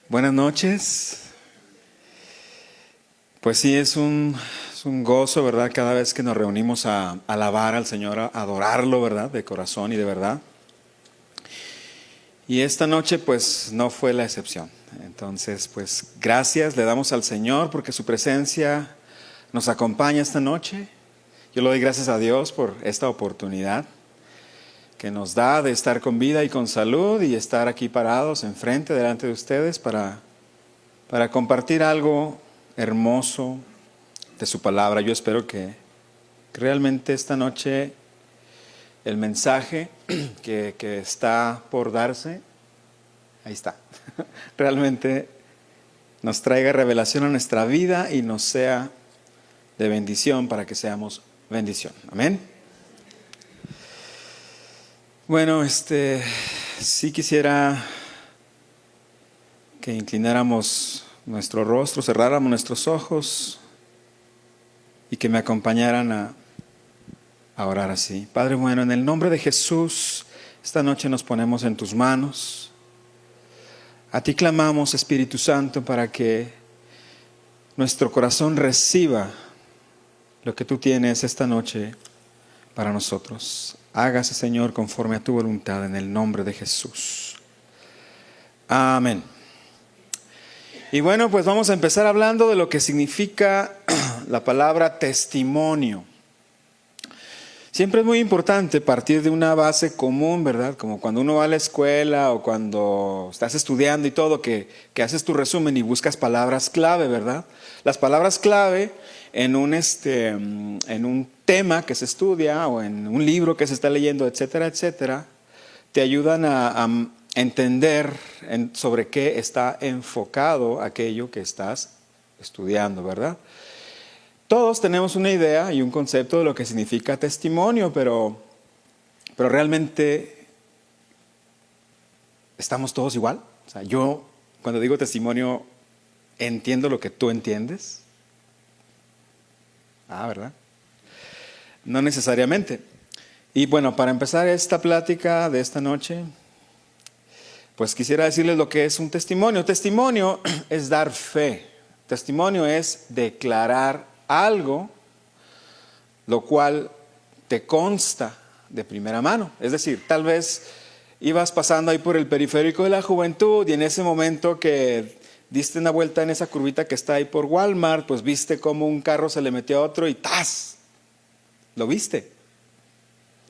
Buenas noches. Pues sí, es un gozo, ¿verdad? Cada vez que nos reunimos a alabar al Señor, a adorarlo, ¿verdad? De corazón y de verdad. Y esta noche pues no fue la excepción. Entonces pues gracias le damos al Señor porque su presencia nos acompaña esta noche. Yo le doy gracias a Dios por esta oportunidad que nos da de estar con vida y con salud y estar aquí parados enfrente, delante de ustedes para compartir algo hermoso de su palabra. Yo espero que realmente esta noche el mensaje que está por darse, ahí está, realmente nos traiga revelación a nuestra vida y nos sea de bendición para que seamos bendición. Amén. Bueno, sí quisiera que inclináramos nuestro rostro, cerráramos nuestros ojos y que me acompañaran a orar así. Padre bueno, en el nombre de Jesús, esta noche nos ponemos en tus manos. A ti clamamos, Espíritu Santo, para que nuestro corazón reciba lo que tú tienes esta noche para nosotros. Hágase, Señor, conforme a tu voluntad, en el nombre de Jesús. Amén. Y bueno, pues vamos a empezar hablando de lo que significa la palabra testimonio. Siempre es muy importante partir de una base común, ¿verdad? Como cuando uno va a la escuela o cuando estás estudiando y todo, que haces tu resumen y buscas palabras clave, ¿verdad? Las palabras clave en un tema que se estudia o en un libro que se está leyendo, etcétera, etcétera, te ayudan a entender sobre qué está enfocado aquello que estás estudiando, ¿verdad? Todos tenemos una idea y un concepto de lo que significa testimonio, pero realmente estamos todos igual. O sea, yo cuando digo testimonio entiendo lo que tú entiendes. ¿Verdad? No necesariamente. Y bueno, para empezar esta plática de esta noche, pues quisiera decirles lo que es un testimonio. Testimonio es dar fe. Testimonio es declarar algo, lo cual te consta de primera mano. Es decir, tal vez ibas pasando ahí por el periférico de la juventud y en ese momento que diste una vuelta en esa curvita que está ahí por Walmart, pues viste cómo un carro se le metió a otro y ¡tas! Lo viste.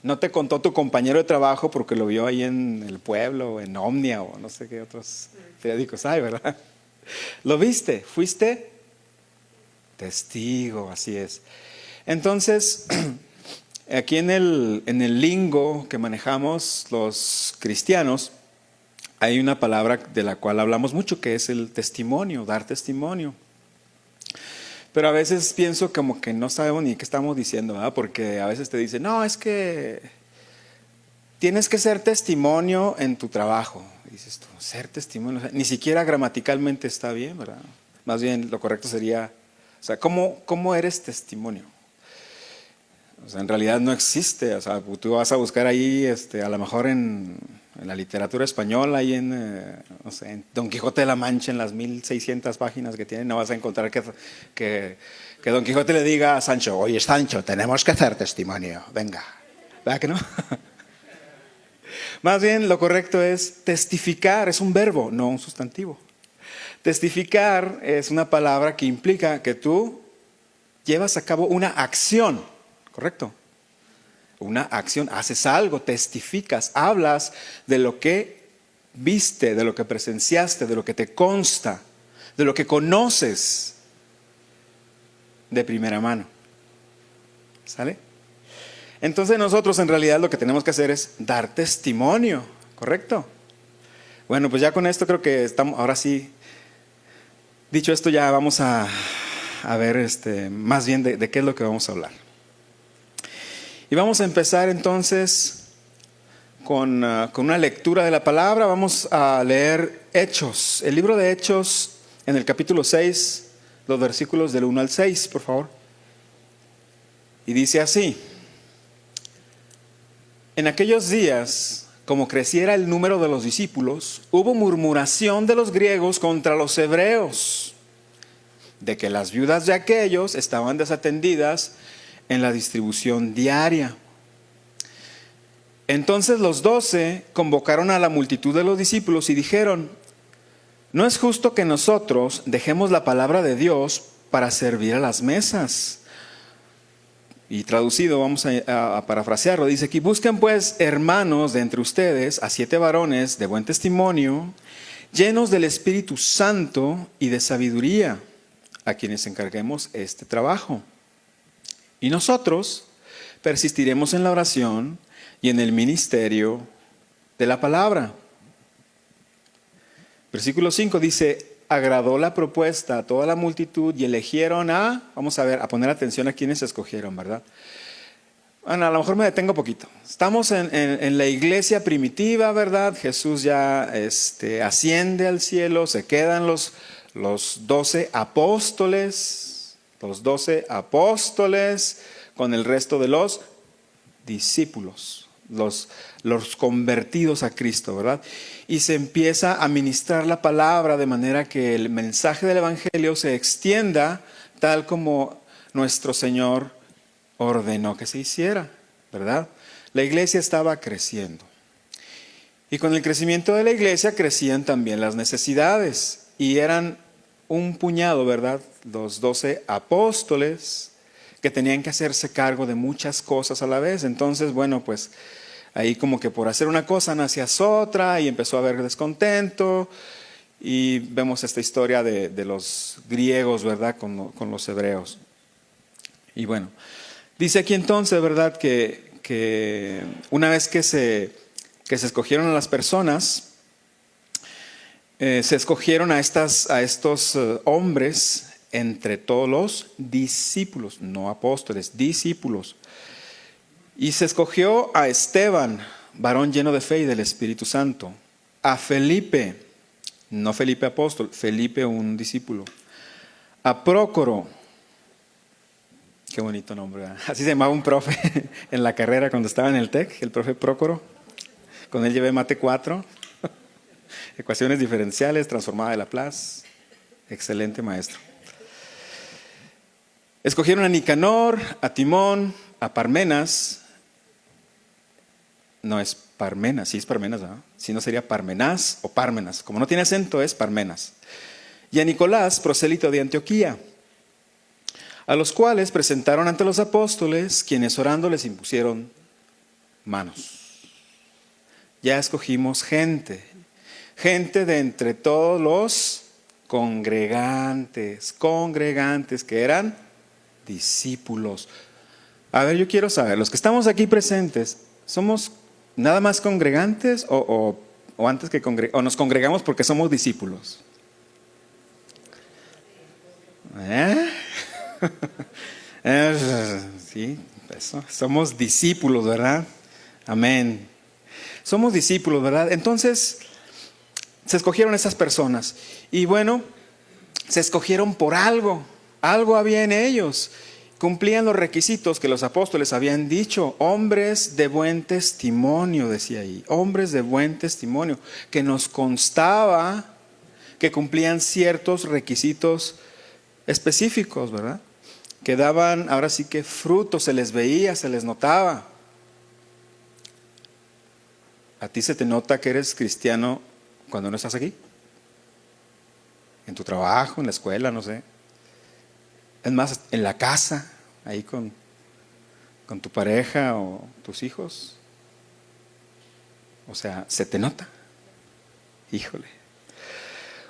No te contó tu compañero de trabajo porque lo vio ahí en el pueblo, o en Omnia, o no sé qué otros periódicos hay, ¿verdad? Lo viste, fuiste testigo, así es. Entonces, aquí en el lingo que manejamos los cristianos, hay una palabra de la cual hablamos mucho, que es el testimonio, dar testimonio. Pero a veces pienso como que no sabemos ni qué estamos diciendo, ¿verdad? Porque a veces te dicen, no, es que tienes que ser testimonio en tu trabajo. Y dices tú, ser testimonio, o sea, ni siquiera gramaticalmente está bien, ¿verdad? Más bien lo correcto sería, o sea, ¿cómo eres testimonio? O sea, en realidad no existe. O sea, tú vas a buscar ahí, a lo mejor en la literatura española, ahí no sé, en Don Quijote de la Mancha, en las 1600 páginas que tiene, no vas a encontrar que Don Quijote le diga a Sancho, oye Sancho, tenemos que hacer testimonio, venga. ¿Verdad que no? Más bien lo correcto es testificar, es un verbo, no un sustantivo. Testificar es una palabra que implica que tú llevas a cabo una acción, ¿correcto? Una acción, haces algo, testificas, hablas de lo que viste, de lo que presenciaste, de lo que te consta, de lo que conoces de primera mano. ¿Sale? Entonces nosotros en realidad lo que tenemos que hacer es dar testimonio, ¿correcto? Bueno, pues ya con esto creo que estamos, ahora sí, dicho esto ya vamos a ver más bien de qué es lo que vamos a hablar. Y vamos a empezar entonces con una lectura de la palabra. Vamos a leer Hechos, el libro de Hechos en el capítulo 6, los versículos del 1 al 6, por favor. Y dice así: en aquellos días, como creciera el número de los discípulos, hubo murmuración de los griegos contra los hebreos, de que las viudas de aquellos estaban desatendidas en la distribución diaria. Entonces los 12 convocaron a la multitud de los discípulos y dijeron: no es justo que nosotros dejemos la palabra de Dios para servir a las mesas. Y traducido, vamos a parafrasearlo, dice aquí: busquen pues, hermanos, de entre ustedes a 7 varones de buen testimonio, llenos del Espíritu Santo y de sabiduría, a quienes encarguemos este trabajo. Y nosotros persistiremos en la oración y en el ministerio de la palabra. Versículo 5 dice: agradó la propuesta a toda la multitud y eligieron vamos a ver, a poner atención a quienes escogieron, ¿verdad? Bueno, a lo mejor me detengo poquito. Estamos en la iglesia primitiva, ¿verdad? Jesús ya asciende al cielo, se quedan los 12 apóstoles, con el resto de los discípulos, los convertidos a Cristo, ¿verdad? Y se empieza a ministrar la palabra de manera que el mensaje del evangelio se extienda tal como nuestro Señor ordenó que se hiciera, ¿verdad? La iglesia estaba creciendo. Y con el crecimiento de la iglesia crecían también las necesidades. Y eran un puñado, ¿verdad? Los 12 apóstoles que tenían que hacerse cargo de muchas cosas a la vez. Entonces, bueno, pues ahí como que por hacer una cosa nacías otra y empezó a haber descontento. Y vemos esta historia de los griegos, ¿verdad? Con los hebreos. Y bueno, dice aquí entonces, ¿verdad? Que una vez que se escogieron a las personas, se escogieron a estos hombres entre todos los discípulos, no apóstoles, discípulos. Y se escogió a Esteban, varón lleno de fe y del Espíritu Santo, a Felipe, no Felipe apóstol, Felipe un discípulo, a Prócoro, qué bonito nombre, ¿verdad? Así se llamaba un profe en la carrera cuando estaba en el TEC, el profe Prócoro. Con él llevé mate 4, ecuaciones diferenciales, transformada de Laplace, excelente maestro. Escogieron a Nicanor, a Timón, a Parmenas. No es Parmenas, sí es Parmenas, ¿verdad? Si no sería Parmenás o Pármenas. Como no tiene acento es Parmenas. Y a Nicolás, prosélito de Antioquía, a los cuales presentaron ante los apóstoles, quienes orando les impusieron manos. Ya escogimos gente de entre todos los congregantes que eran discípulos. A ver, yo quiero saber, los que estamos aquí presentes, ¿somos nada más congregantes o antes que o nos congregamos porque somos discípulos? Sí, eso, somos discípulos, ¿verdad? Amén. Somos discípulos, ¿verdad? Entonces, se escogieron esas personas. Y bueno, se escogieron por algo. Algo había en ellos. Cumplían los requisitos que los apóstoles habían dicho. Hombres de buen testimonio, decía ahí. Hombres de buen testimonio. Que nos constaba que cumplían ciertos requisitos específicos, ¿verdad? Que daban, ahora sí que fruto, se les veía, se les notaba. ¿A ti se te nota que eres cristiano cuando no estás aquí? En tu trabajo, en la escuela, no sé. Es más, en la casa, ahí con tu pareja o tus hijos. O sea, ¿se te nota? Híjole.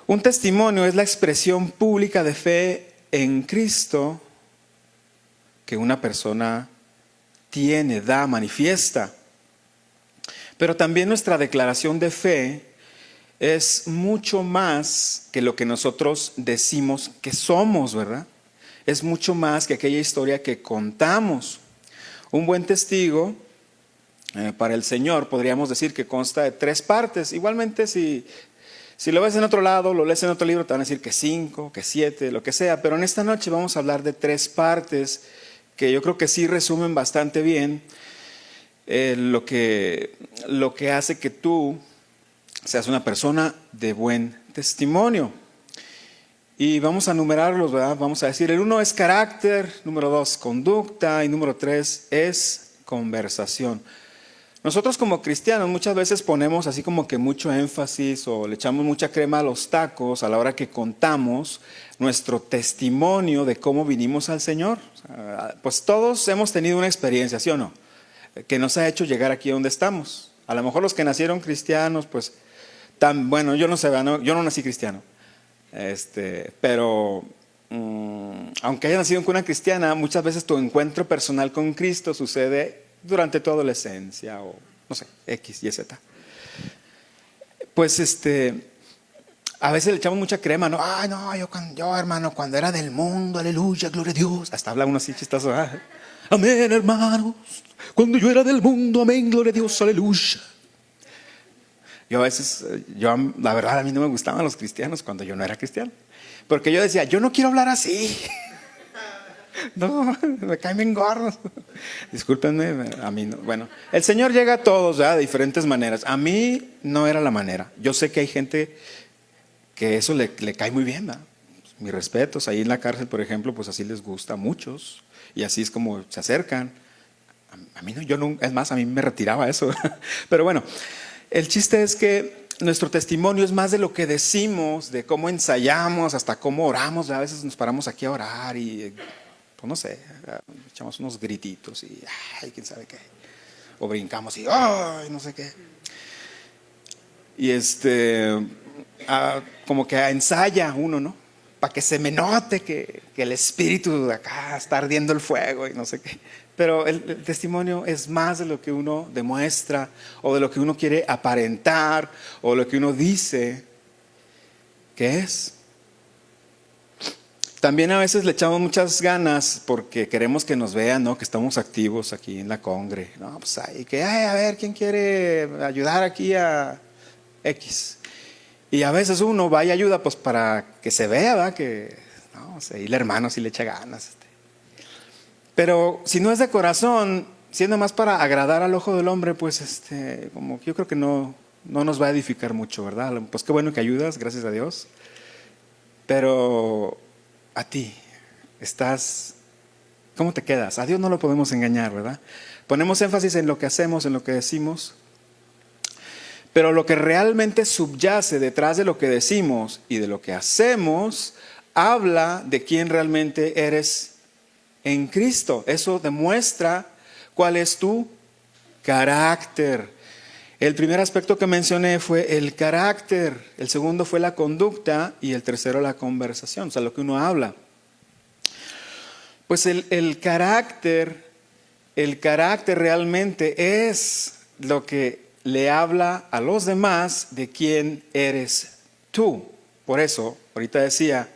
Un testimonio es la expresión pública de fe en Cristo que una persona tiene, da, manifiesta. Pero también nuestra declaración de fe es mucho más que lo que nosotros decimos que somos, ¿verdad? Es mucho más que aquella historia que contamos. Un buen testigo para el Señor podríamos decir que consta de 3 partes. Igualmente si lo ves en otro lado, lo lees en otro libro, te van a decir que 5, que 7, lo que sea. Pero en esta noche vamos a hablar de 3 partes que yo creo que sí resumen bastante bien lo que hace que tú seas una persona de buen testimonio. Y vamos a numerarlos, ¿verdad? Vamos a decir, el 1 es carácter, número 2 conducta y número 3 es conversación. Nosotros como cristianos muchas veces ponemos así como que mucho énfasis o le echamos mucha crema a los tacos a la hora que contamos nuestro testimonio de cómo vinimos al Señor. Pues todos hemos tenido una experiencia, ¿sí o no? Que nos ha hecho llegar aquí donde estamos. A lo mejor los que nacieron cristianos, pues, bueno, yo no sé, yo no nací cristiano. Pero aunque haya nacido en cuna cristiana, muchas veces tu encuentro personal con Cristo sucede durante tu adolescencia o no sé, X, Y, Z. Pues a veces le echamos mucha crema, ¿no? Ay, no, yo hermano, cuando era del mundo, aleluya, gloria a Dios. Hasta habla uno así chistoso. Amén, hermanos. Cuando yo era del mundo, amén, gloria a Dios, aleluya. Yo a veces, la verdad, a mí no me gustaban los cristianos cuando yo no era cristiano. Porque yo decía, yo no quiero hablar así. No, me caen bien gordos. Discúlpenme, a mí no. Bueno, el Señor llega a todos, ¿verdad? De diferentes maneras. A mí no era la manera. Yo sé que hay gente que eso le cae muy bien, ¿verdad? Mis respetos. Ahí en la cárcel, por ejemplo, pues así les gusta a muchos. Y así es como se acercan. A mí no, yo no, es más, a mí me retiraba eso. Pero bueno. El chiste es que nuestro testimonio es más de lo que decimos, de cómo ensayamos, hasta cómo oramos. A veces nos paramos aquí a orar y, pues no sé, echamos unos grititos y, ay, quién sabe qué. O brincamos y, ay, no sé qué. Y como que ensaya uno, ¿no? Para que se me note que el espíritu de acá está ardiendo el fuego y no sé qué. Pero el testimonio es más de lo que uno demuestra o de lo que uno quiere aparentar o lo que uno dice que es. También a veces le echamos muchas ganas porque queremos que nos vean, ¿no? Que estamos activos aquí en la congre. No, pues ahí que, a ver, ¿quién quiere ayudar aquí a X? Y a veces uno va y ayuda pues para que se vea, ¿verdad? Que, no sé, y el hermano sí le echa ganas. Pero si no es de corazón, siendo más para agradar al ojo del hombre, pues como yo creo que no nos va a edificar mucho, ¿verdad? Pues qué bueno que ayudas, gracias a Dios. Pero a ti, ¿cómo te quedas? A Dios no lo podemos engañar, ¿verdad? Ponemos énfasis en lo que hacemos, en lo que decimos. Pero lo que realmente subyace detrás de lo que decimos y de lo que hacemos, habla de quién realmente eres en Cristo. Eso demuestra cuál es tu carácter. El primer aspecto que mencioné fue el carácter, el segundo fue la conducta y el tercero la conversación, o sea, lo que uno habla. Pues el carácter realmente es lo que le habla a los demás de quién eres tú. Por eso, ahorita decía,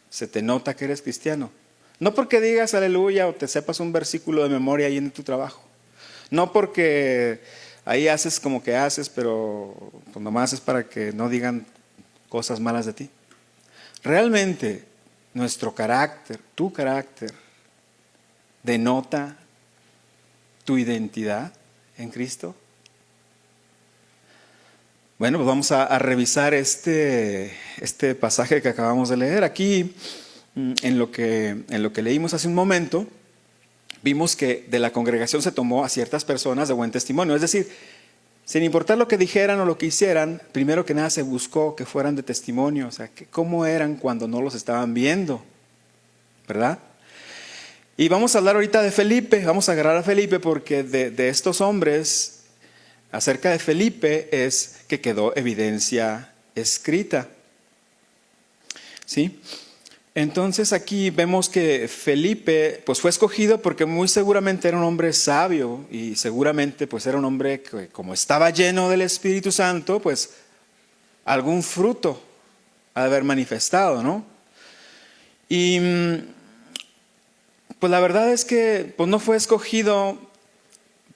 se te nota que eres cristiano. No porque digas aleluya o te sepas un versículo de memoria ahí en tu trabajo. No porque ahí haces como que haces, pero pues nomás es para que no digan cosas malas de ti. Realmente nuestro carácter, tu carácter, denota tu identidad en Cristo. Bueno, pues vamos a revisar este pasaje que acabamos de leer. Aquí, en lo que leímos hace un momento, vimos que de la congregación se tomó a ciertas personas de buen testimonio. Es decir, sin importar lo que dijeran o lo que hicieran, primero que nada se buscó que fueran de testimonio. O sea, que cómo eran cuando no los estaban viendo, ¿verdad? Y vamos a hablar ahorita de Felipe. Vamos a agarrar a Felipe porque de estos hombres, acerca de Felipe es que quedó evidencia escrita. ¿Sí? Entonces aquí vemos que Felipe pues fue escogido porque muy seguramente era un hombre sabio y seguramente pues era un hombre que como estaba lleno del Espíritu Santo, pues algún fruto ha de haber manifestado, ¿no? Y pues la verdad es que pues no fue escogido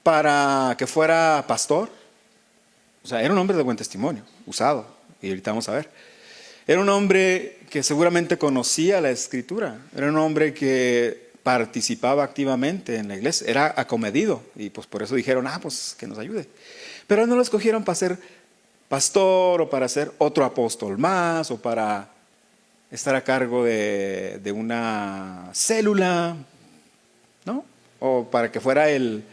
para que fuera pastor. O sea, era un hombre de buen testimonio, usado, y ahorita vamos a ver. Era un hombre que seguramente conocía la Escritura, era un hombre que participaba activamente en la iglesia, era acomedido y pues por eso dijeron, pues que nos ayude. Pero no lo escogieron para ser pastor o para ser otro apóstol más o para estar a cargo de una célula, ¿no? O para que fuera el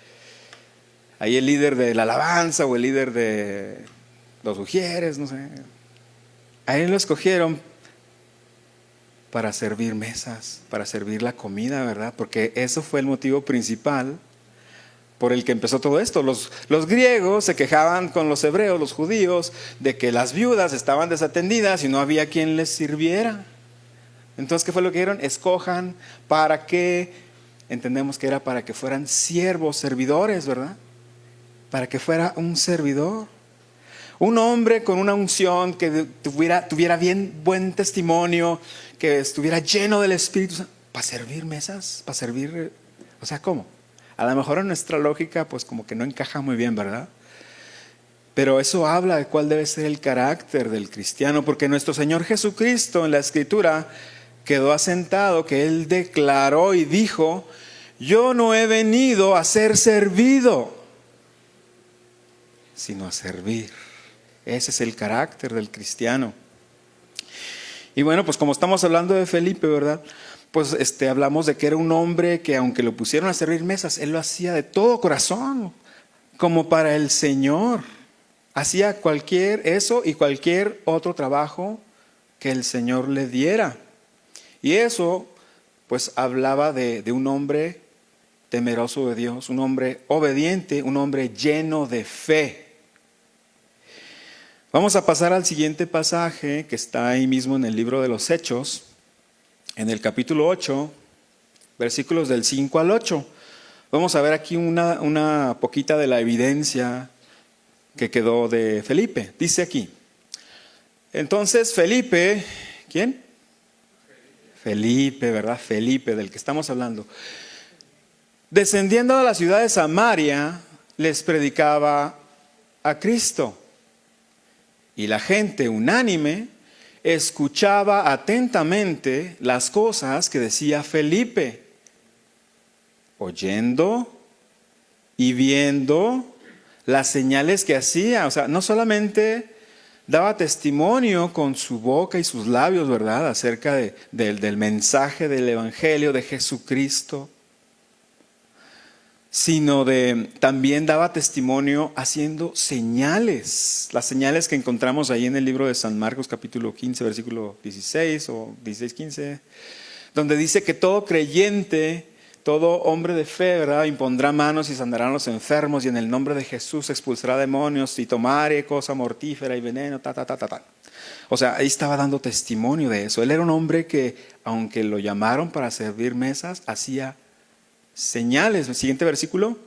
líder de la alabanza o el líder de los ujieres, no sé. A él lo escogieron para servir mesas, para servir la comida, ¿verdad? Porque eso fue el motivo principal por el que empezó todo esto. Los griegos se quejaban con los hebreos, los judíos, de que las viudas estaban desatendidas y no había quien les sirviera. Entonces, ¿qué fue lo que dijeron? Escojan para que, entendemos que era para que fueran siervos, servidores, ¿verdad? Para que fuera un servidor. Un hombre con una unción que tuviera bien buen testimonio, que estuviera lleno del Espíritu Santo, para servir mesas, para servir, o sea, ¿cómo? A lo mejor en nuestra lógica pues como que no encaja muy bien, ¿verdad? Pero eso habla de cuál debe ser el carácter del cristiano, porque nuestro Señor Jesucristo en la Escritura quedó asentado que Él declaró y dijo: yo no he venido a ser servido, sino a servir. Ese es el carácter del cristiano. Y bueno, pues como estamos hablando de Felipe, ¿verdad? Pues hablamos de que era un hombre que aunque lo pusieron a servir mesas, él lo hacía de todo corazón, como para el Señor. Hacía eso y cualquier otro trabajo que el Señor le diera. Y eso pues hablaba de un hombre temeroso de Dios, un hombre obediente, un hombre lleno de fe. Vamos a pasar al siguiente pasaje que está ahí mismo en el libro de los Hechos, en el capítulo 8, versículos del 5 al 8. Vamos a ver aquí una poquita de la evidencia que quedó de Felipe. Dice aquí: entonces Felipe, ¿quién? Felipe, ¿verdad? Felipe, del que estamos hablando. Descendiendo a la ciudad de Samaria, les predicaba a Cristo. Y la gente unánime escuchaba atentamente las cosas que decía Felipe, oyendo y viendo las señales que hacía. O sea, no solamente daba testimonio con su boca y sus labios, ¿verdad?, acerca del mensaje del Evangelio de Jesucristo, sino también daba testimonio haciendo señales. Las señales que encontramos ahí en el libro de San Marcos capítulo 15, versículo 16 o 16-15, donde dice que todo creyente, todo hombre de fe, ¿verdad?, impondrá manos y sanarán a los enfermos, y en el nombre de Jesús expulsará demonios, y tomare cosa mortífera y veneno, O sea, ahí estaba dando testimonio de eso. Él era un hombre que, aunque lo llamaron para servir mesas, hacía señales. El siguiente versículo: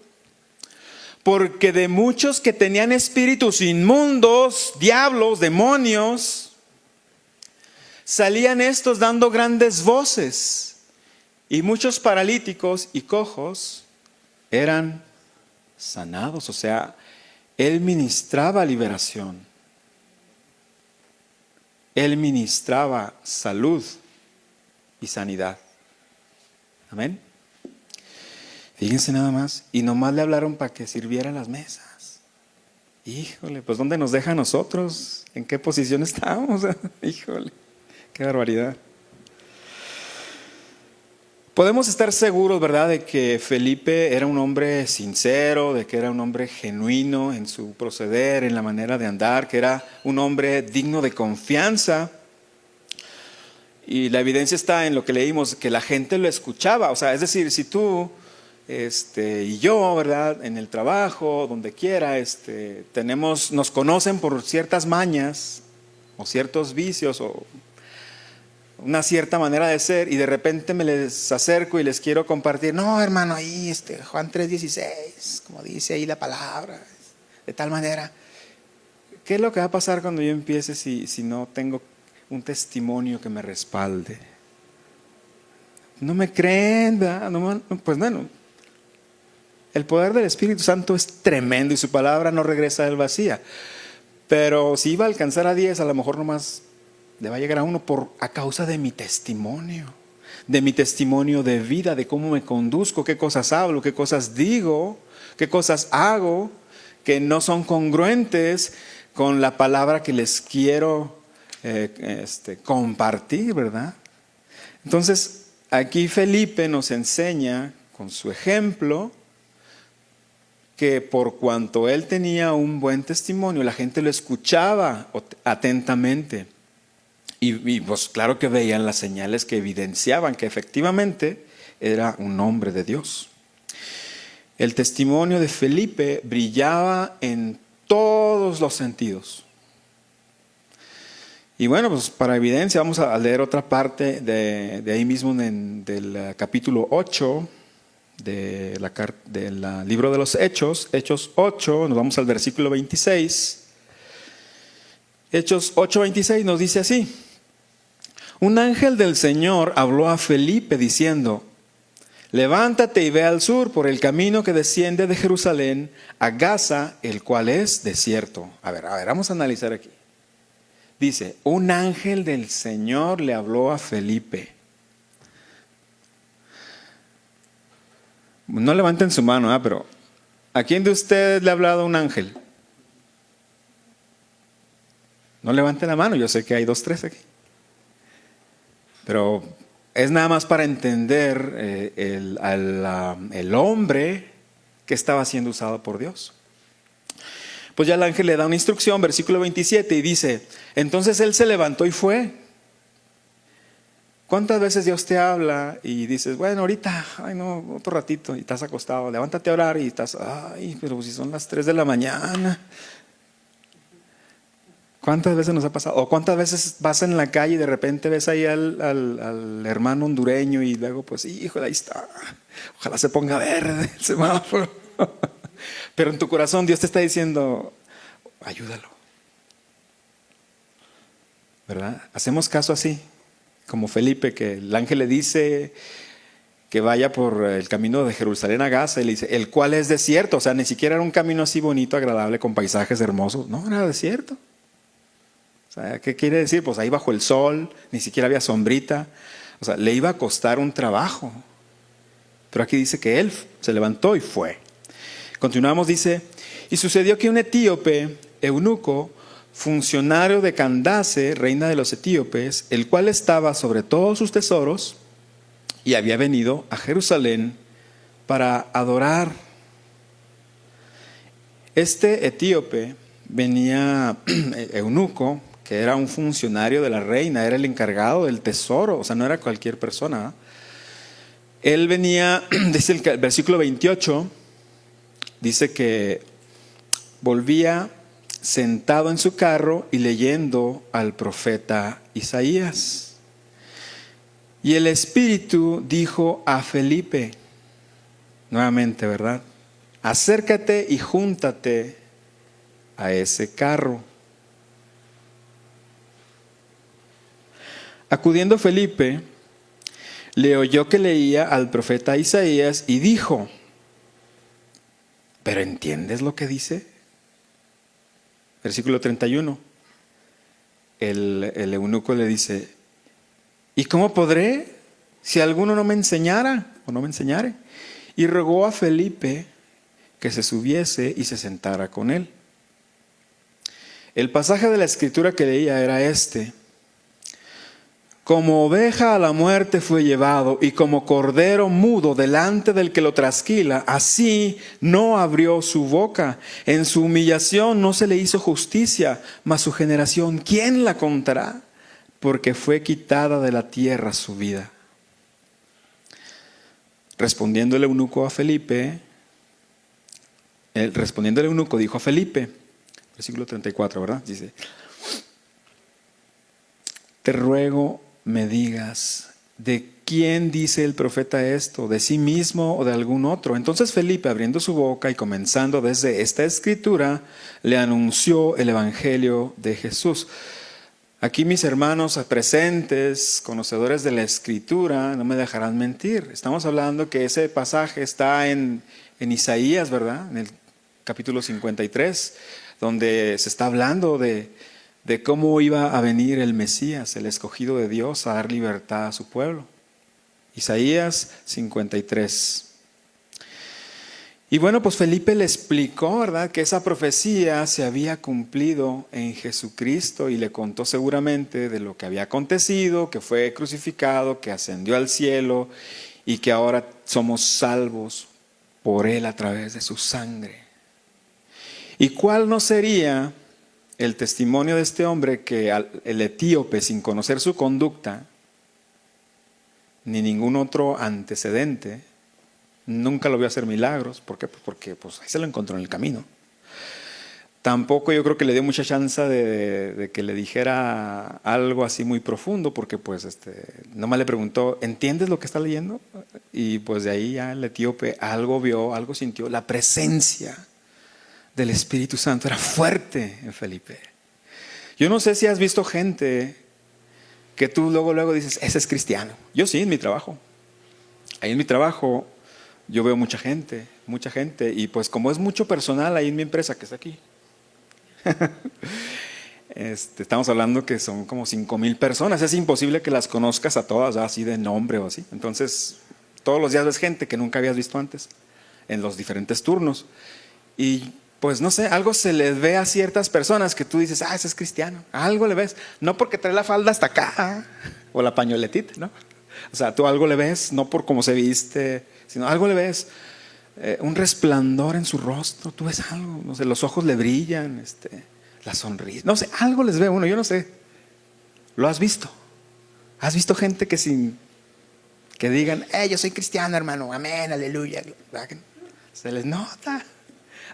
porque de muchos que tenían espíritus inmundos, diablos, demonios, salían estos dando grandes voces, y muchos paralíticos y cojos eran sanados. O sea, él ministraba liberación, él ministraba salud y sanidad. Amén. Fíjense nada más, y nomás le hablaron para que sirviera las mesas. Híjole, pues ¿dónde nos deja a nosotros? ¿En qué posición estamos? Híjole, qué barbaridad. Podemos estar seguros, ¿verdad?, de que Felipe era un hombre sincero, de que era un hombre genuino en su proceder, en la manera de andar, que era un hombre digno de confianza. Y la evidencia está en lo que leímos, que la gente lo escuchaba. O sea, es decir, si tú y yo, ¿verdad?, en el trabajo, donde quiera, nos conocen por ciertas mañas o ciertos vicios o una cierta manera de ser, y de repente me les acerco y les quiero compartir: no, hermano, ahí Juan 3:16, como dice ahí la palabra, de tal manera. ¿Qué es lo que va a pasar cuando yo empiece si no tengo un testimonio que me respalde? No me creen, ¿verdad? No, pues bueno, el poder del Espíritu Santo es tremendo y su palabra no regresa del vacía. Pero si iba a alcanzar a 10, a lo mejor nomás le va a llegar a uno a causa de mi testimonio. de mi testimonio de vida, de cómo me conduzco, qué cosas hablo, qué cosas digo, qué cosas hago, que no son congruentes con la palabra que les quiero compartir, ¿verdad? Entonces, aquí Felipe nos enseña con su ejemplo que por cuanto él tenía un buen testimonio, la gente lo escuchaba atentamente. Y pues claro que veían las señales que evidenciaban que efectivamente era un hombre de Dios. El testimonio de Felipe brillaba en todos los sentidos. Y bueno, pues para evidencia vamos a leer otra parte de ahí mismo del capítulo 8 del libro de los Hechos, Hechos 8, nos vamos al versículo 26. Hechos 8:26 nos dice así: un ángel del Señor habló a Felipe diciendo: levántate y ve al sur por el camino que desciende de Jerusalén a Gaza, el cual es desierto. A ver, vamos a analizar aquí. Dice, un ángel del Señor le habló a Felipe. No levanten su mano, pero ¿a quién de ustedes le ha hablado un ángel? No levanten la mano, yo sé que hay 2, 3 aquí. Pero es nada más para entender el hombre que estaba siendo usado por Dios. Pues ya el ángel le da una instrucción, versículo 27, y dice, entonces él se levantó y fue. ¿Cuántas veces Dios te habla y dices, bueno, ahorita, ay no, otro ratito, y estás acostado, levántate a orar y estás, ay, pero si son las 3 de la mañana? ¿Cuántas veces nos ha pasado? ¿O cuántas veces vas en la calle y de repente ves ahí al hermano hondureño y luego pues, híjole, ahí está, ojalá se ponga verde el semáforo? Pero en tu corazón Dios te está diciendo, ayúdalo, ¿verdad? Hacemos caso así, como Felipe, que el ángel le dice que vaya por el camino de Jerusalén a Gaza, y le dice, el cual es desierto. O sea, ni siquiera era un camino así bonito, agradable, con paisajes hermosos. No, era desierto. O sea, ¿qué quiere decir? Pues ahí bajo el sol, ni siquiera había sombrita. O sea, le iba a costar un trabajo. Pero aquí dice que él se levantó y fue. Continuamos, dice, y sucedió que un etíope, eunuco, funcionario de Candace, reina de los etíopes, el cual estaba sobre todos sus tesoros y había venido a Jerusalén para adorar. Este etíope venía, eunuco, que era un funcionario de la reina, era el encargado del tesoro, o sea, no era cualquier persona. Él venía, dice el versículo 28, dice que volvía sentado en su carro y leyendo al profeta Isaías. Y el Espíritu dijo a Felipe, nuevamente, ¿verdad? Acércate y júntate a ese carro. Acudiendo Felipe, le oyó que leía al profeta Isaías y dijo, ¿pero entiendes lo que dice? Versículo 31. El eunuco le dice, ¿y cómo podré si alguno no me enseñara o no me enseñare? Y rogó a Felipe que se subiese y se sentara con él. El pasaje de la escritura que leía era este: como oveja a la muerte fue llevado, y como cordero mudo delante del que lo trasquila, así no abrió su boca. En su humillación no se le hizo justicia, mas su generación, ¿quién la contará? Porque fue quitada de la tierra su vida. Respondiendo el eunuco dijo a Felipe, versículo 34, ¿verdad? Dice, te ruego me digas, ¿de quién dice el profeta esto? ¿De sí mismo o de algún otro? Entonces Felipe, abriendo su boca y comenzando desde esta escritura, le anunció el evangelio de Jesús. Aquí mis hermanos presentes, conocedores de la escritura, no me dejarán mentir. Estamos hablando que ese pasaje está en Isaías, ¿verdad? En el capítulo 53, donde se está hablando de cómo iba a venir el Mesías, el escogido de Dios, a dar libertad a su pueblo. Isaías 53. Y bueno, pues Felipe le explicó, ¿verdad?, que esa profecía se había cumplido en Jesucristo y le contó seguramente de lo que había acontecido, que fue crucificado, que ascendió al cielo y que ahora somos salvos por Él a través de su sangre. ¿Y cuál no sería el testimonio de este hombre que el etíope, sin conocer su conducta, ni ningún otro antecedente, nunca lo vio hacer milagros? ¿Por qué? Pues porque ahí se lo encontró en el camino. Tampoco yo creo que le dio mucha chance de que le dijera algo así muy profundo, porque nomás le preguntó, ¿entiendes lo que está leyendo? Y pues de ahí ya el etíope algo vio, algo sintió. La presencia del Espíritu Santo era fuerte en Felipe. Yo no sé si has visto gente que tú luego dices, ese es cristiano. Yo sí, en mi trabajo. Ahí en mi trabajo yo veo mucha gente, y pues como es mucho personal ahí en mi empresa que está aquí, estamos hablando que son como 5,000 personas, es imposible que las conozcas a todas así de nombre o así. Entonces, todos los días ves gente que nunca habías visto antes, en los diferentes turnos. Y pues no sé, algo se les ve a ciertas personas que tú dices, ese es cristiano, algo le ves, no porque trae la falda hasta acá, o la pañoletita, ¿no? O sea, tú algo le ves, no por cómo se viste, sino algo le ves, un resplandor en su rostro, tú ves algo, no sé, los ojos le brillan, la sonrisa, no sé, algo les ve uno, yo no sé. ¿Lo has visto? ¿Has visto gente que digan, yo soy cristiano, hermano, amén, aleluya? Se les nota.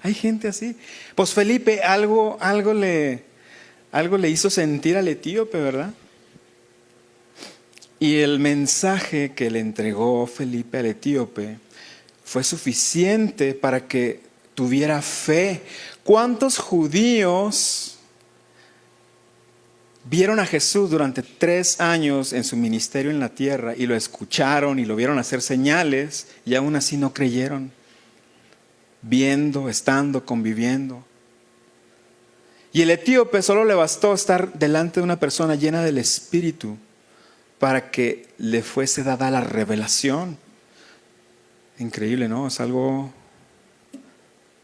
Hay gente así. Pues Felipe algo le hizo sentir al etíope, ¿verdad? Y el mensaje que le entregó Felipe al etíope fue suficiente para que tuviera fe. ¿Cuántos judíos vieron a Jesús durante 3 años en su ministerio en la tierra y lo escucharon y lo vieron hacer señales y aún así no creyeron? Viendo, estando, conviviendo. Y el etíope solo le bastó estar delante de una persona llena del Espíritu para que le fuese dada la revelación. Increíble, ¿no? Es algo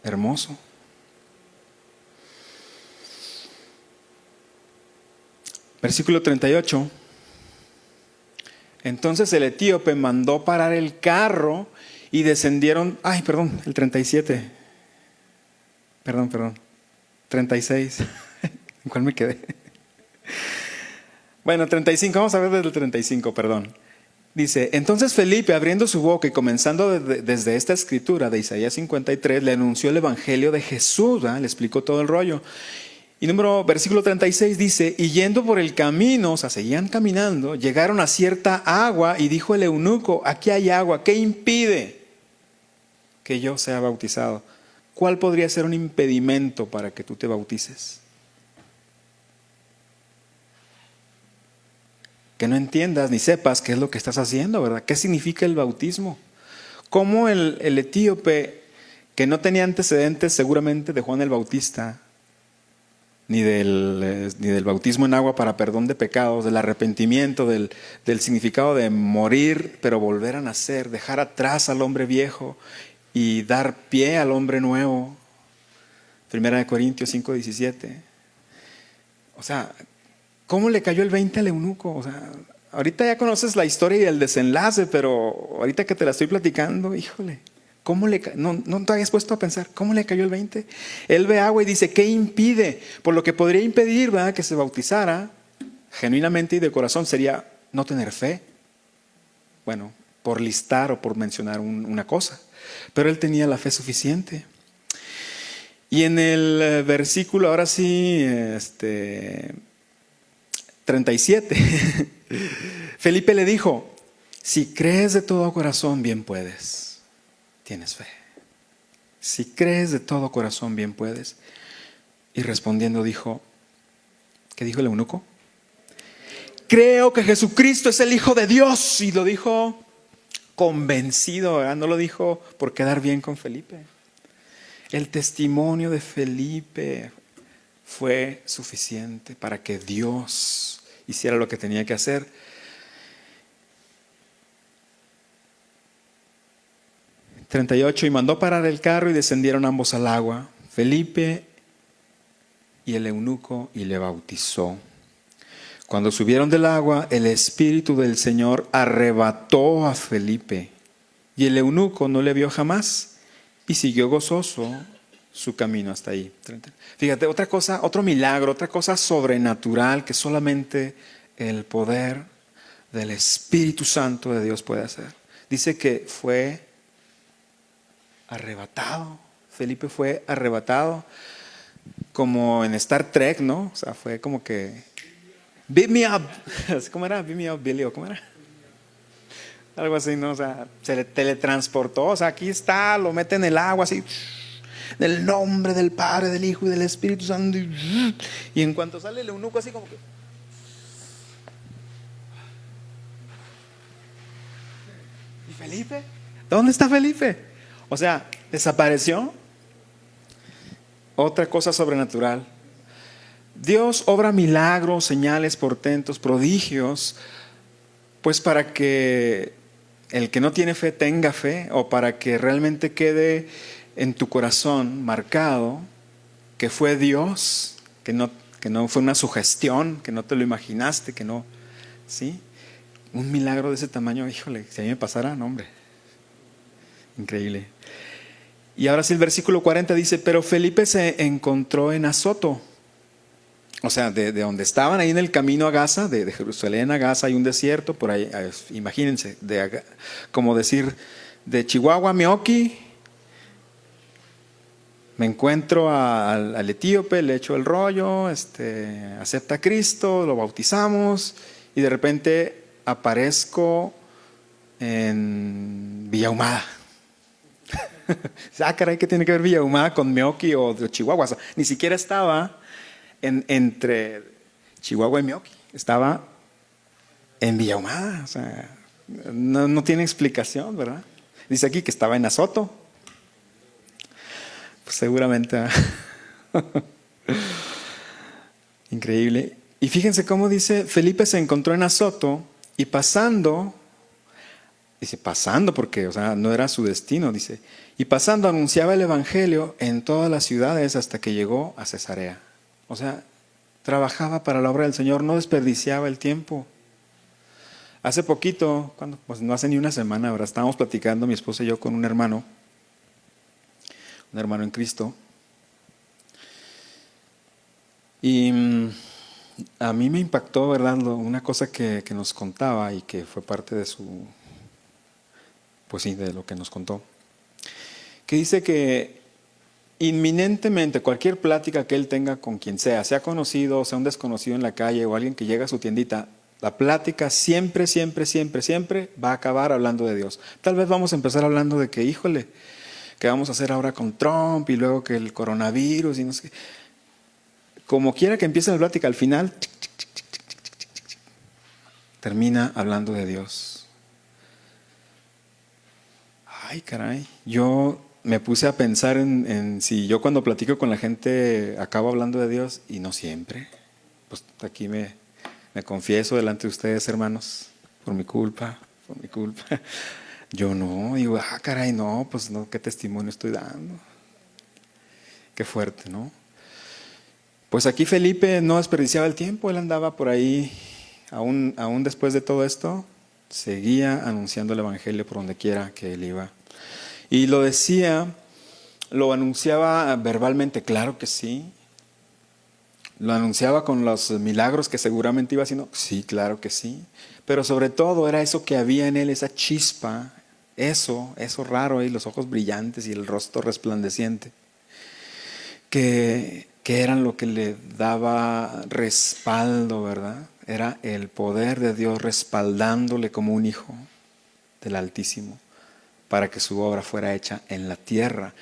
hermoso. Versículo 38. Entonces el etíope mandó parar el carro y descendieron, el 37. Perdón. 36. ¿En cuál me quedé? Bueno, 35, vamos a ver desde el 35, perdón. Dice, entonces Felipe, abriendo su boca y comenzando desde esta escritura de Isaías 53, le anunció el evangelio de Jesús, le explicó todo el rollo. Y versículo 36 dice, y yendo por el camino, o sea, seguían caminando, llegaron a cierta agua y dijo el eunuco, aquí hay agua, ¿qué impide que yo sea bautizado? ¿Cuál podría ser un impedimento para que tú te bautices? Que no entiendas ni sepas qué es lo que estás haciendo, ¿verdad? ¿Qué significa el bautismo? ¿Cómo el etíope, que no tenía antecedentes seguramente de Juan el Bautista, ni del bautismo en agua para perdón de pecados, del arrepentimiento, del significado de morir, pero volver a nacer, dejar atrás al hombre viejo y dar pie al hombre nuevo? 1 Corintios 5:17. O sea, ¿cómo le cayó el 20 al eunuco? O sea, ahorita ya conoces la historia y el desenlace, pero ahorita que te la estoy platicando, híjole, no te habías puesto a pensar, ¿cómo le cayó el 20? Él ve agua y dice, ¿qué impide? Por lo que podría impedir, ¿verdad?, que se bautizara genuinamente y de corazón sería no tener fe. Bueno, por listar o por mencionar una cosa. Pero él tenía la fe suficiente. Y en el versículo, ahora sí, 37, Felipe le dijo, si crees de todo corazón, bien puedes. Tienes fe. Si crees de todo corazón, bien puedes. Y respondiendo dijo, ¿qué dijo el eunuco? Creo que Jesucristo es el Hijo de Dios. Y lo dijo convencido, ¿verdad? No lo dijo por quedar bien con Felipe. El testimonio de Felipe fue suficiente para que Dios hiciera lo que tenía que hacer. 38, y mandó parar el carro y descendieron ambos al agua, Felipe y el eunuco, y le bautizó. Cuando subieron del agua, el Espíritu del Señor arrebató a Felipe, y el eunuco no le vio jamás, y siguió gozoso su camino hasta ahí. Fíjate, otra cosa, otro milagro, otra cosa sobrenatural que solamente el poder del Espíritu Santo de Dios puede hacer. Dice que fue arrebatado. Felipe fue arrebatado como en Star Trek, ¿no? O sea, fue como que beat me up. ¿Cómo era? Beat me up, Billy, ¿o cómo era? Algo así, ¿no? O sea, se le teletransportó. O sea, aquí está, lo mete en el agua así. En el nombre del Padre, del Hijo y del Espíritu Santo. Y en cuanto sale el eunuco así como que... ¿Y Felipe? ¿Dónde está Felipe? O sea, desapareció. Otra cosa sobrenatural. Dios obra milagros, señales, portentos, prodigios, pues para que el que no tiene fe tenga fe, o para que realmente quede en tu corazón marcado que fue Dios, que no fue una sugestión, que no te lo imaginaste, que no, ¿sí? Un milagro de ese tamaño, híjole, si a mí me pasara, no, hombre, increíble. Y ahora sí el versículo 40 dice, pero Felipe se encontró en Azoto. O sea, de donde estaban ahí en el camino a Gaza, de Jerusalén a Gaza hay un desierto, por ahí, imagínense, como decir, de Chihuahua a Meoqui, me encuentro al etíope, le echo el rollo, acepta a Cristo, lo bautizamos, y de repente aparezco en Villa Ahumada. Caray, ¿qué tiene que ver Villa Ahumada con Meoqui o de Chihuahua? O sea, ni siquiera estaba entre Chihuahua y Meoqui, estaba en Villa Ahumada. O sea, no tiene explicación, ¿verdad? Dice aquí que estaba en Azoto. Pues seguramente. Increíble. Y fíjense cómo dice, Felipe se encontró en Azoto y pasando, dice pasando porque, o sea, no era su destino, dice, y pasando anunciaba el evangelio en todas las ciudades hasta que llegó a Cesarea. O sea, trabajaba para la obra del Señor, no desperdiciaba el tiempo. Hace poquito, pues no hace ni una semana, ahora estábamos platicando mi esposa y yo con un hermano en Cristo. Y a mí me impactó, ¿verdad?, una cosa que nos contaba y que fue parte de pues sí, de lo que nos contó. Que dice que inminentemente cualquier plática que él tenga con quien sea conocido, sea un desconocido en la calle o alguien que llega a su tiendita, la plática siempre va a acabar hablando de Dios. Tal vez vamos a empezar hablando de que, híjole, ¿qué vamos a hacer ahora con Trump? Y luego que el coronavirus y no sé qué. Como quiera que empiece la plática, al final termina hablando de Dios. Ay, caray, yo me puse a pensar en si yo cuando platico con la gente acabo hablando de Dios, y no siempre. Pues aquí me confieso delante de ustedes, hermanos, por mi culpa. Yo no, digo, caray, no, pues no, ¿qué testimonio estoy dando? Qué fuerte, ¿no? Pues aquí Felipe no desperdiciaba el tiempo, él andaba por ahí, aún después de todo esto, seguía anunciando el evangelio por donde quiera que él iba. Y lo decía, lo anunciaba verbalmente, claro que sí. Lo anunciaba con los milagros que seguramente iba haciendo, sí, claro que sí. Pero sobre todo era eso que había en él, esa chispa, eso raro ahí, los ojos brillantes y el rostro resplandeciente, que eran lo que le daba respaldo, ¿verdad? Era el poder de Dios respaldándole como un hijo del Altísimo para que su obra fuera hecha en la tierra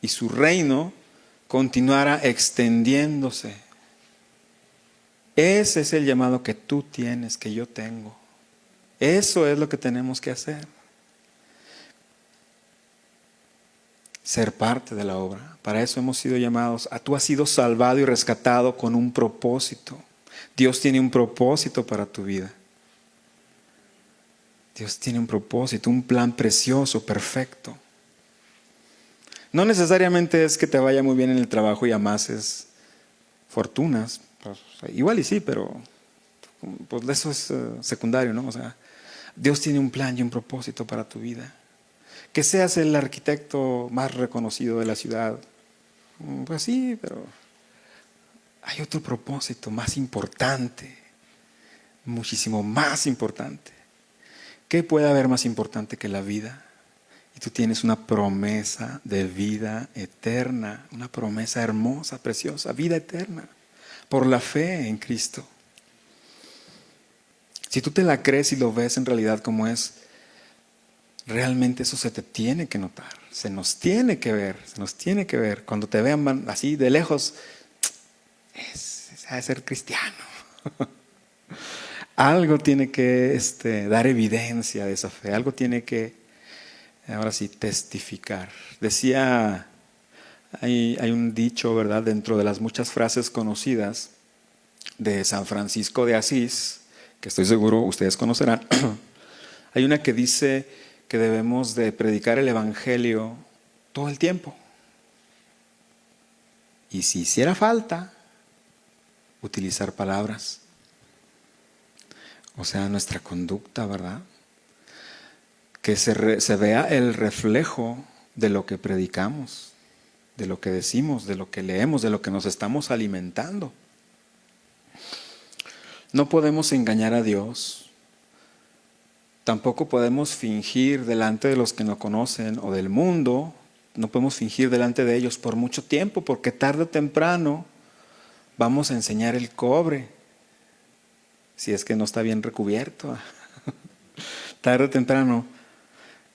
y su reino continuara extendiéndose. Ese es el llamado que tú tienes, que yo tengo. Eso es lo que tenemos que hacer. Ser parte de la obra. Para eso hemos sido llamados. Tú has sido salvado y rescatado con un propósito. Dios tiene un propósito para tu vida. Dios tiene un propósito, un plan precioso, perfecto. No necesariamente es que te vaya muy bien en el trabajo y amases fortunas. Pues, igual y sí, pero pues eso es secundario, ¿no? O sea, Dios tiene un plan y un propósito para tu vida. Que seas el arquitecto más reconocido de la ciudad. Pues sí, pero hay otro propósito más importante, muchísimo más importante. ¿Qué puede haber más importante que la vida? Y tú tienes una promesa de vida eterna, una promesa hermosa, preciosa, vida eterna, por la fe en Cristo. Si tú te la crees y lo ves en realidad como es, realmente eso se te tiene que notar, se nos tiene que ver, se nos tiene que ver. Cuando te vean así de lejos, es de ser cristiano. Algo tiene que dar evidencia de esa fe, algo tiene que, ahora sí, testificar. Decía, hay un dicho, ¿verdad?, dentro de las muchas frases conocidas de San Francisco de Asís, que estoy seguro ustedes conocerán. Hay una que dice que debemos de predicar el Evangelio todo el tiempo. Y si hiciera falta, utilizar palabras. O sea, nuestra conducta, ¿verdad? Que se vea el reflejo de lo que predicamos, de lo que decimos, de lo que leemos, de lo que nos estamos alimentando. No podemos engañar a Dios. Tampoco podemos fingir delante de los que no conocen o del mundo. No podemos fingir delante de ellos por mucho tiempo, porque tarde o temprano vamos a enseñar el cobre, si es que no está bien recubierto. Tarde o temprano,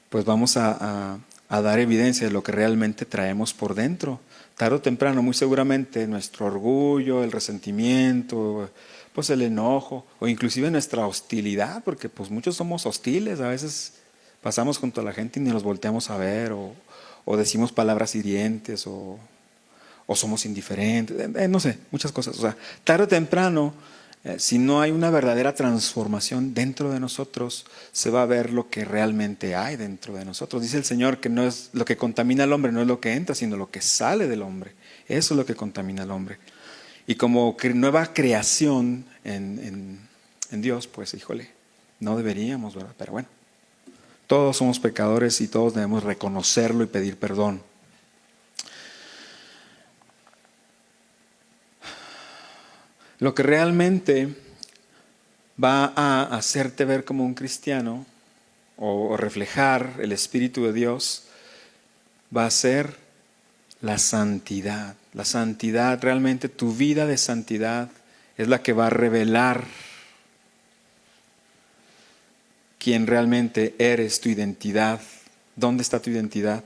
pues vamos a dar evidencia de lo que realmente traemos por dentro. Tarde o temprano, muy seguramente, nuestro orgullo, el resentimiento, pues el enojo, o inclusive nuestra hostilidad, porque pues muchos somos hostiles, a veces pasamos junto a la gente y ni los volteamos a ver, o decimos palabras hirientes, o somos indiferentes, no sé, muchas cosas. O sea, tarde o temprano, si no hay una verdadera transformación dentro de nosotros, se va a ver lo que realmente hay dentro de nosotros. Dice el Señor que no es lo que contamina al hombre, no es lo que entra, sino lo que sale del hombre. Eso es lo que contamina al hombre. Y como nueva creación en Dios, pues híjole, no deberíamos, ¿verdad? Pero bueno, todos somos pecadores y todos debemos reconocerlo y pedir perdón. Lo que realmente va a hacerte ver como un cristiano o reflejar el Espíritu de Dios va a ser la santidad. La santidad, realmente tu vida de santidad es la que va a revelar quién realmente eres, tu identidad. ¿Dónde está tu identidad?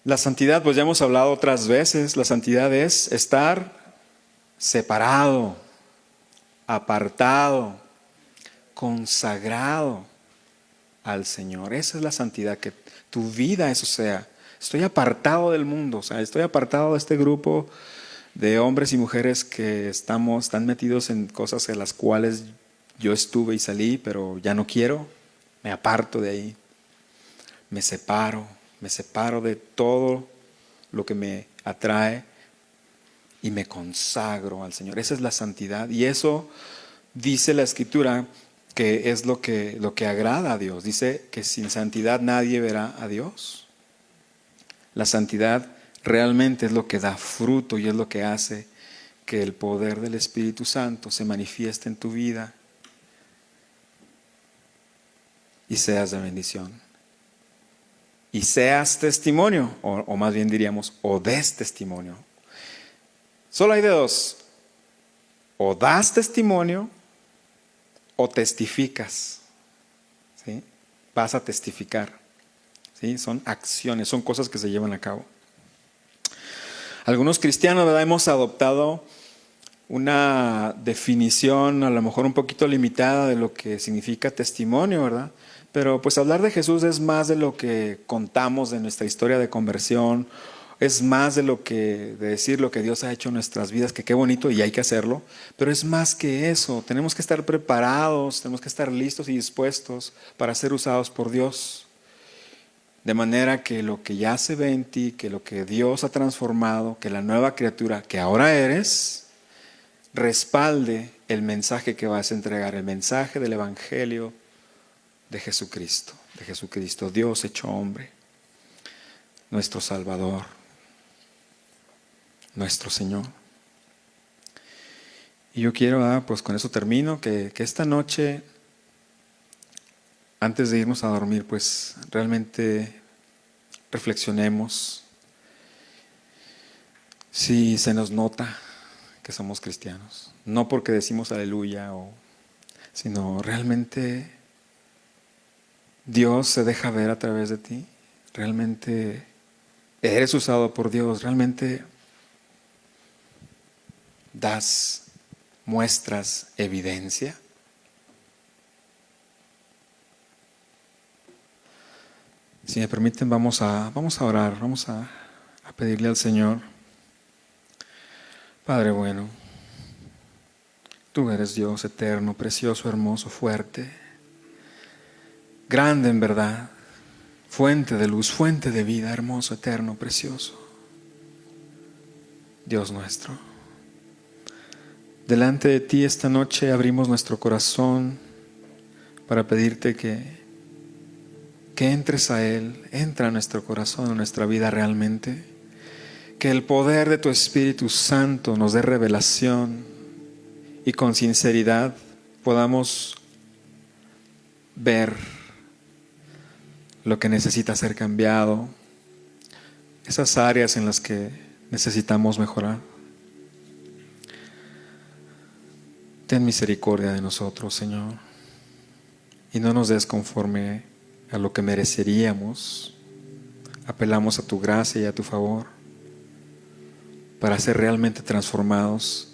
La santidad, pues ya hemos hablado otras veces, la santidad es estar separado, apartado, consagrado al Señor. Esa es la santidad, que tu vida eso sea. Estoy apartado del mundo, o sea, estoy apartado de este grupo de hombres y mujeres que están metidos en cosas en las cuales yo estuve y salí, pero ya no quiero. Me aparto de ahí. Me separo de todo lo que me atrae y me consagro al Señor. Esa es la santidad, y eso dice la Escritura que es lo que agrada a Dios. Dice que sin santidad nadie verá a Dios. La santidad realmente es lo que da fruto y es lo que hace que el poder del Espíritu Santo se manifieste en tu vida y seas de bendición. Y seas testimonio, o más bien diríamos, o des testimonio. Solo hay de dos: o das testimonio o testificas. ¿Sí? Vas a testificar. ¿Sí? Son acciones, son cosas que se llevan a cabo. Algunos cristianos, ¿verdad?, hemos adoptado una definición a lo mejor un poquito limitada de lo que significa testimonio, ¿verdad? Pero pues hablar de Jesús es más de lo que contamos de nuestra historia de conversión, es más de decir lo que Dios ha hecho en nuestras vidas, que qué bonito y hay que hacerlo, pero es más que eso. Tenemos que estar preparados, tenemos que estar listos y dispuestos para ser usados por Dios. de manera que lo que ya se ve en ti, que lo que Dios ha transformado, que la nueva criatura que ahora eres, respalde el mensaje que vas a entregar, el mensaje del Evangelio de Jesucristo, Dios hecho hombre, nuestro Salvador, nuestro Señor. Y yo quiero, pues con eso termino, que esta noche, antes de irnos a dormir, pues realmente reflexionemos si se nos nota que somos cristianos. No porque decimos aleluya, sino realmente Dios se deja ver a través de ti. Realmente eres usado por Dios. Realmente muestras evidencia. Si me permiten, vamos a orar, vamos a pedirle al Señor. Padre bueno, tú eres Dios eterno, precioso, hermoso, fuerte, grande en verdad, fuente de luz, fuente de vida, hermoso, eterno, precioso. Dios nuestro, delante de ti esta noche abrimos nuestro corazón para pedirte que entres a Él, entra a nuestro corazón, a nuestra vida realmente. Que el poder de tu Espíritu Santo nos dé revelación y con sinceridad podamos ver lo que necesita ser cambiado, esas áreas en las que necesitamos mejorar. Ten misericordia de nosotros, Señor, y no nos des conforme a lo que mereceríamos. Apelamos a tu gracia y a tu favor para ser realmente transformados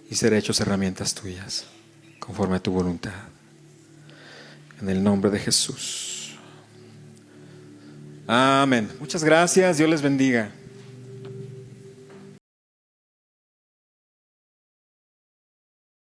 y ser hechos herramientas tuyas, conforme a tu voluntad. En el nombre de Jesús. Amén. Muchas gracias. Dios les bendiga.